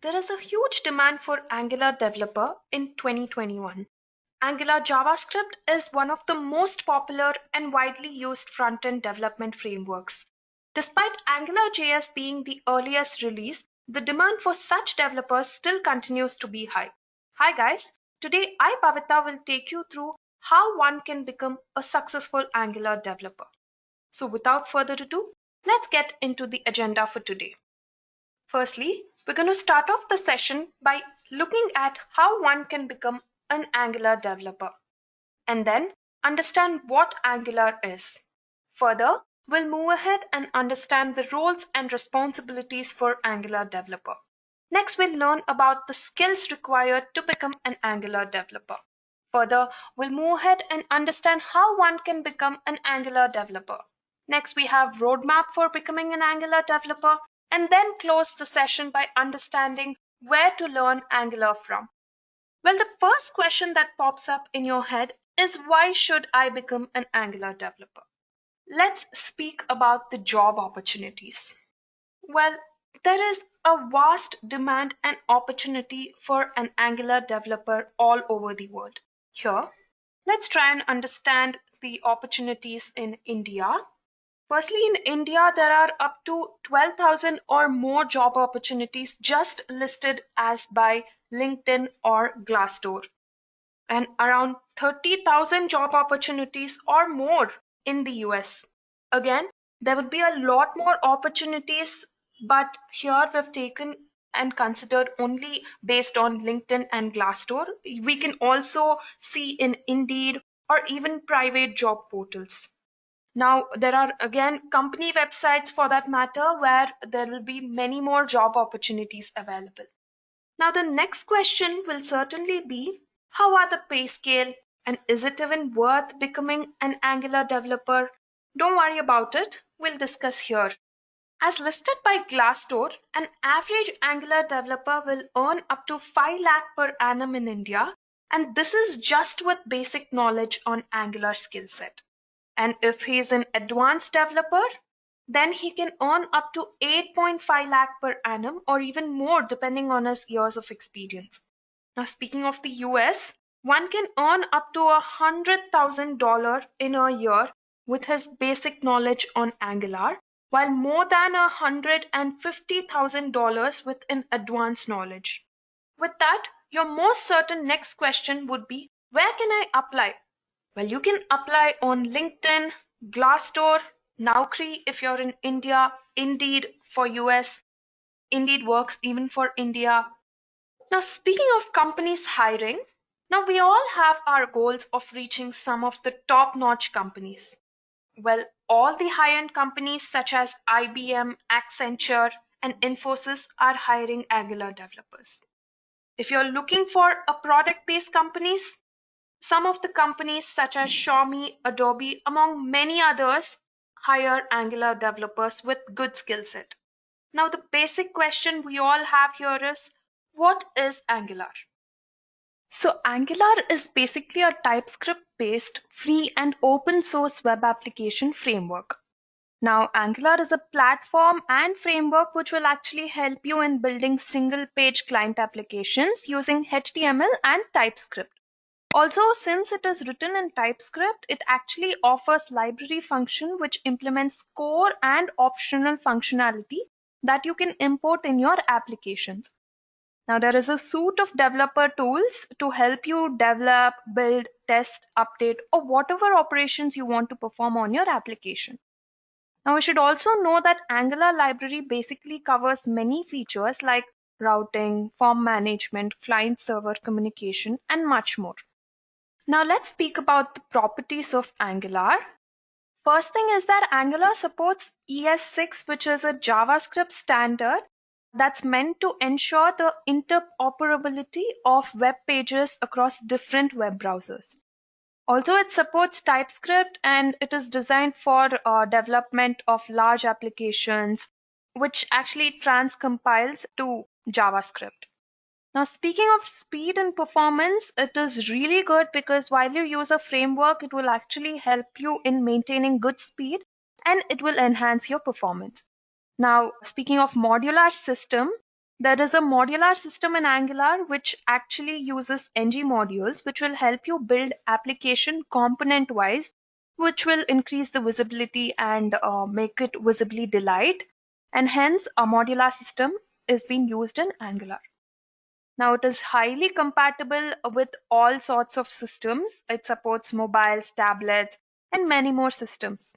There is a huge demand for Angular developer in 2021. Angular JavaScript is one of the most popular and widely used front-end development frameworks. Despite AngularJS being the earliest release, the demand for such developers still continues to be high. Hi guys, today I, Pavita, will take you through how one can become a successful Angular developer. So without further ado, let's get into the agenda for today. Firstly, we're going to start off the session by looking at how one can become an Angular developer, and then understand what Angular is. Further, we'll move ahead and understand the roles and responsibilities for Angular developer. Next, we'll learn about the skills required to become an Angular developer. Further, we'll move ahead and understand how one can become an Angular developer. Next, we have roadmap for becoming an Angular developer, and then close the session by understanding where to learn Angular from. Well, the first question that pops up in your head is, why should I become an Angular developer? Let's speak about the job opportunities. Well, there is a vast demand and opportunity for an Angular developer all over the world. Here, let's try and understand the opportunities in India. Firstly, in India, there are up to 12,000 or more job opportunities just listed as by LinkedIn or Glassdoor, and around 30,000 job opportunities or more in the US. Again, there would be a lot more opportunities, but here we've taken and considered only based on LinkedIn and Glassdoor. We can also see in Indeed or even private job portals. Now, there are again company websites for that matter where there will be many more job opportunities available. Now, the next question will certainly be, how are the pay scale, and is it even worth becoming an Angular developer? Don't worry about it, we'll discuss here. As listed by Glassdoor, an average Angular developer will earn up to 5 lakh per annum in India, and this is just with basic knowledge on Angular skill set. And if he is an advanced developer, then he can earn up to 8.5 lakh per annum or even more depending on his years of experience. Now, speaking of the US, one can earn up to $100,000 in a year with his basic knowledge on Angular, while more than $150,000 with an advanced knowledge. With that, your most certain next question would be, where can I apply? Well, you can apply on LinkedIn, Glassdoor, Naukri if you're in India, Indeed for US. Indeed works even for India. Now, speaking of companies hiring, now we all have our goals of reaching some of the top-notch companies. Well, all the high-end companies such as IBM, Accenture, and Infosys are hiring Angular developers. If you're looking for a product-based companies, some of the companies such as Xiaomi, Adobe, among many others, hire Angular developers with good skill set. Now, the basic question we all have here is, what is Angular? So, Angular is basically a TypeScript-based, free and open source web application framework. Now, Angular is a platform and framework which will actually help you in building single-page client applications using HTML and TypeScript. Also, since it is written in TypeScript, it actually offers library function which implements core and optional functionality that you can import in your applications. Now, there is a suite of developer tools to help you develop, build, test, update, or whatever operations you want to perform on your application. Now, we should also know that Angular library basically covers many features like routing, form management, client-server communication, and much more. Now, let's speak about the properties of Angular. First thing is that Angular supports ES6, which is a JavaScript standard that's meant to ensure the interoperability of web pages across different web browsers. Also, it supports TypeScript and it is designed for development of large applications, which actually transcompiles to JavaScript. Now, speaking of speed and performance, it is really good because while you use a framework, it will actually help you in maintaining good speed and it will enhance your performance. Now, speaking of modular system, There is a modular system in Angular which actually uses ng modules, which will help you build application component wise, which will increase the visibility and make it visibly delight. And hence, a modular system is being used in Angular. Now, it is highly compatible with all sorts of systems. It supports mobiles, tablets, and many more systems.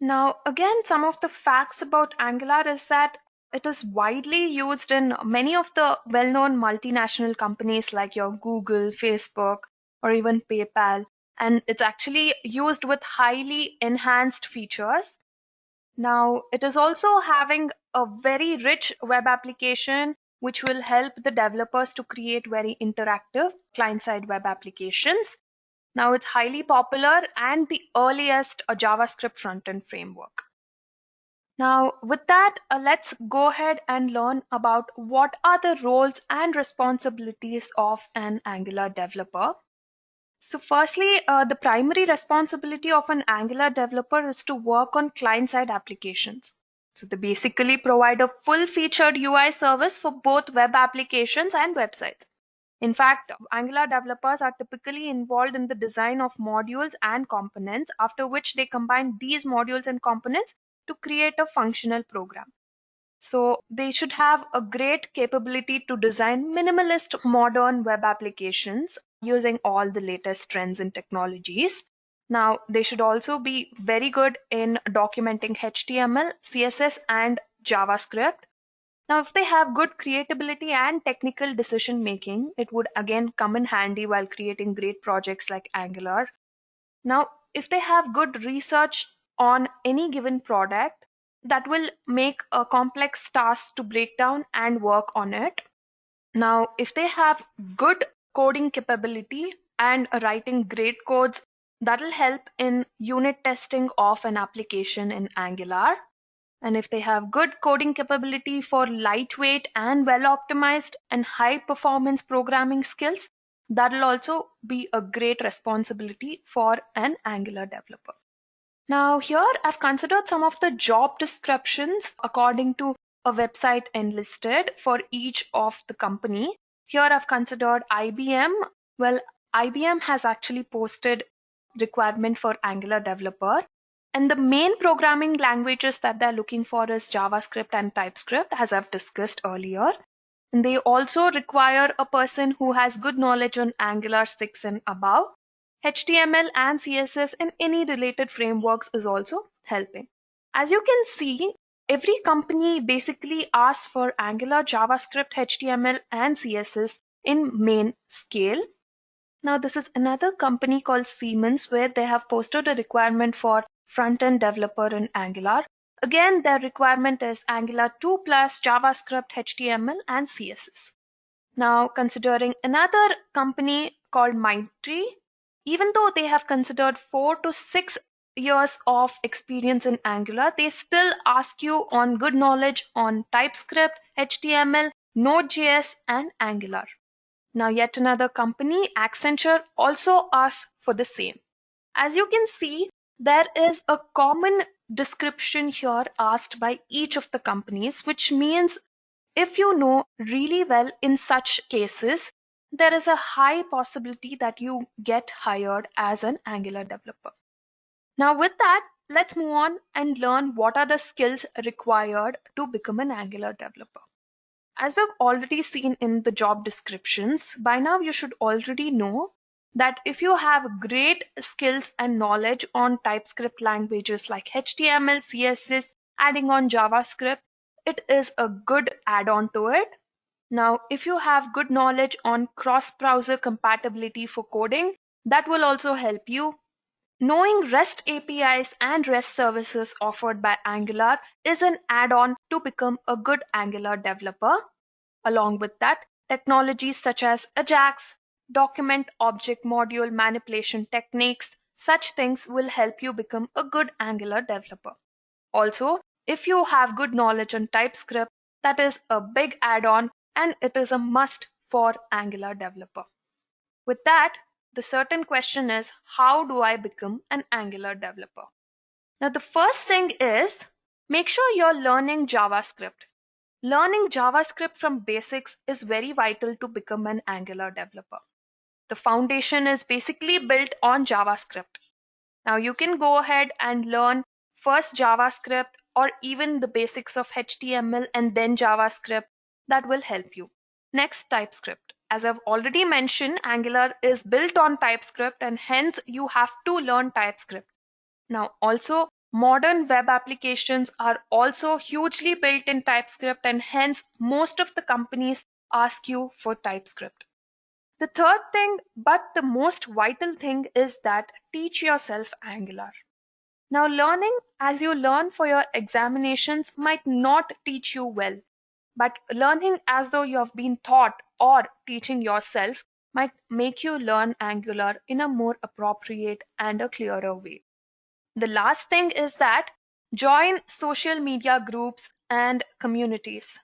Now, again, some of the facts about Angular is that it is widely used in many of the well-known multinational companies like your Google, Facebook, or even PayPal. And it's actually used with highly enhanced features. Now, it is also having a very rich web application which will help the developers to create very interactive client-side web applications. Now, it's highly popular and the earliest JavaScript front-end framework. Now, with that, let's go ahead and learn about what are the roles and responsibilities of an Angular developer. So firstly, the primary responsibility of an Angular developer is to work on client-side applications. So they basically provide a full-featured UI service for both web applications and websites. In fact, Angular developers are typically involved in the design of modules and components, after which they combine these modules and components to create a functional program. So they should have a great capability to design minimalist modern web applications using all the latest trends and technologies. Now, they should also be very good in documenting HTML, CSS, and JavaScript. Now, if they have good creatability and technical decision making, it would again come in handy while creating great projects like Angular. Now, if they have good research on any given product, that will make a complex task to break down and work on it. Now, if they have good coding capability and writing great codes, that'll help in unit testing of an application in Angular. And if they have good coding capability for lightweight and well optimized and high performance programming skills, that'll also be a great responsibility for an Angular developer. Now, here I've considered some of the job descriptions according to a website enlisted for each of the company. Here I've considered IBM. Well, IBM has actually posted requirement for Angular developer. And the main programming languages that they're looking for is JavaScript and TypeScript, as I've discussed earlier. And they also require a person who has good knowledge on Angular 6 and above. HTML and CSS and any related frameworks is also helping. As you can see, every company basically asks for Angular, JavaScript, HTML, and CSS in main scale. Now, this is another company called Siemens where they have posted a requirement for front-end developer in Angular. Again, their requirement is Angular 2 plus JavaScript, HTML, and CSS. Now, considering another company called Mindtree, even though they have considered 4 to 6 years of experience in Angular, they still ask you on good knowledge on TypeScript, HTML, Node.js, and Angular. Now, yet another company, Accenture, also asks for the same. As you can see, there is a common description here asked by each of the companies, which means if you know really well in such cases, there is a high possibility that you get hired as an Angular developer. Now, with that, let's move on and learn what are the skills required to become an Angular developer. As we've already seen in the job descriptions, by now you should already know that if you have great skills and knowledge on TypeScript languages like HTML, CSS, adding on JavaScript, it is a good add-on to it. Now, if you have good knowledge on cross-browser compatibility for coding, that will also help you. Knowing REST APIs and REST services offered by Angular is an add-on to become a good Angular developer. Along with that, technologies such as Ajax, document object module manipulation techniques, such things will help you become a good Angular developer. Also, if you have good knowledge on TypeScript, that is a big add-on and it is a must for Angular developer. With that, the certain question is, how do I become an Angular developer? Now, the first thing is, make sure you're learning JavaScript. Learning JavaScript from basics is very vital to become an Angular developer. The foundation is basically built on JavaScript. Now you can go ahead and learn first JavaScript or even the basics of HTML and then JavaScript. That will help you. Next, TypeScript. As I've already mentioned, Angular is built on TypeScript and hence you have to learn TypeScript. Now also, modern web applications are also hugely built in TypeScript and hence most of the companies ask you for TypeScript. The third thing, but the most vital thing, is that teach yourself Angular. Now, learning as you learn for your examinations might not teach you well, but learning as though you have been taught or teaching yourself might make you learn Angular in a more appropriate and a clearer way. The last thing is that join social media groups and communities.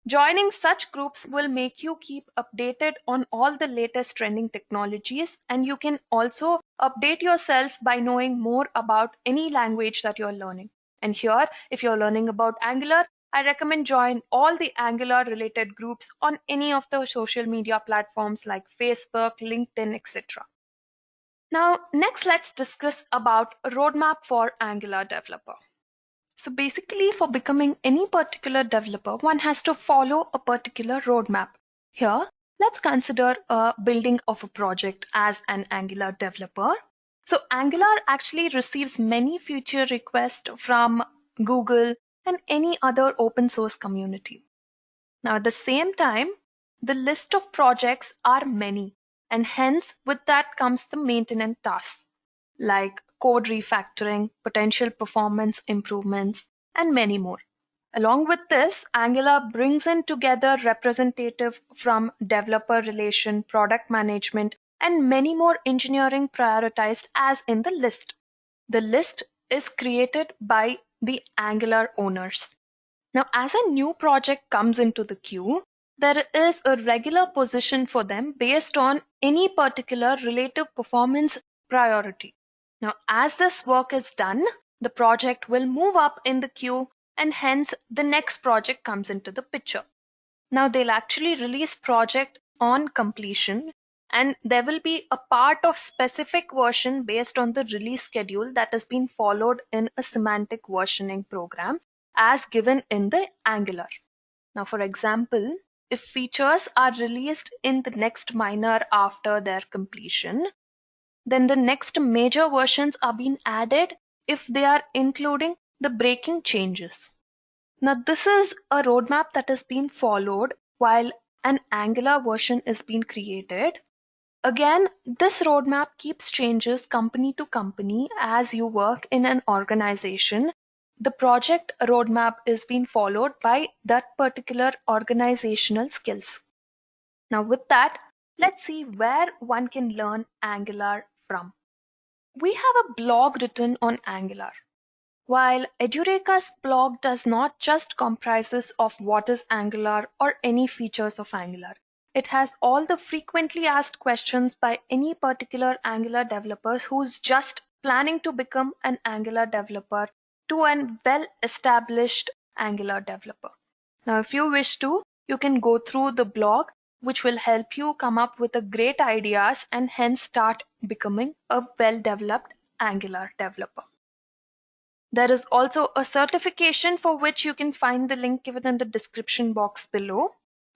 Joining such groups will make you keep updated on all the latest trending technologies, and you can also update yourself by knowing more about any language that you're learning. And here, if you're learning about Angular, I recommend join all the Angular related groups on any of the social media platforms like Facebook, LinkedIn, etc. Now, next let's discuss about a roadmap for Angular developer. So basically, for becoming any particular developer, one has to follow a particular roadmap. Here, let's consider a building of a project as an Angular developer. So Angular actually receives many feature requests from Google and any other open source community. Now, at the same time, the list of projects are many, and hence with that comes the maintenance tasks like code refactoring, potential performance improvements, and many more. Along with this, Angular brings in together representative from developer relation, product management, and many more engineering prioritized as in the list. The list is created by the Angular owners. Now, as a new project comes into the queue, there is a regular position for them based on any particular relative performance priority. Now, as this work is done, the project will move up in the queue and hence the next project comes into the picture. Now, they'll actually release project on completion and there will be a part of specific version based on the release schedule that has been followed in a semantic versioning program as given in the Angular. Now, for example, if features are released in the next minor after their completion, then the next major versions are being added if they are including the breaking changes. Now, this is a roadmap that is being followed while an Angular version is being created. Again, this roadmap keeps changes company to company as you work in an organization. The project roadmap is being followed by that particular organizational skills. Now, with that, let's see where one can learn Angular from. We have a blog written on Angular. While Edureka's blog does not just comprises of what is Angular or any features of Angular. It has all the frequently asked questions by any particular Angular developers who's just planning to become an Angular developer to an well-established Angular developer. Now, if you wish to, you can go through the blog, which will help you come up with a great ideas and hence start becoming a well-developed Angular developer. There is also a certification for which you can find the link given in the description box below.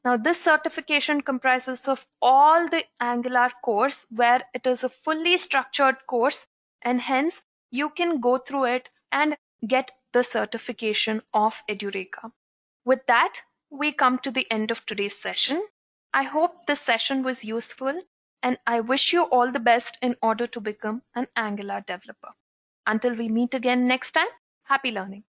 Now, this certification comprises of all the Angular course where it is a fully structured course and hence you can go through it and get the certification of Edureka. With that, we come to the end of today's session. I hope this session was useful and I wish you all the best in order to become an Angular developer. Until we meet again next time, happy learning.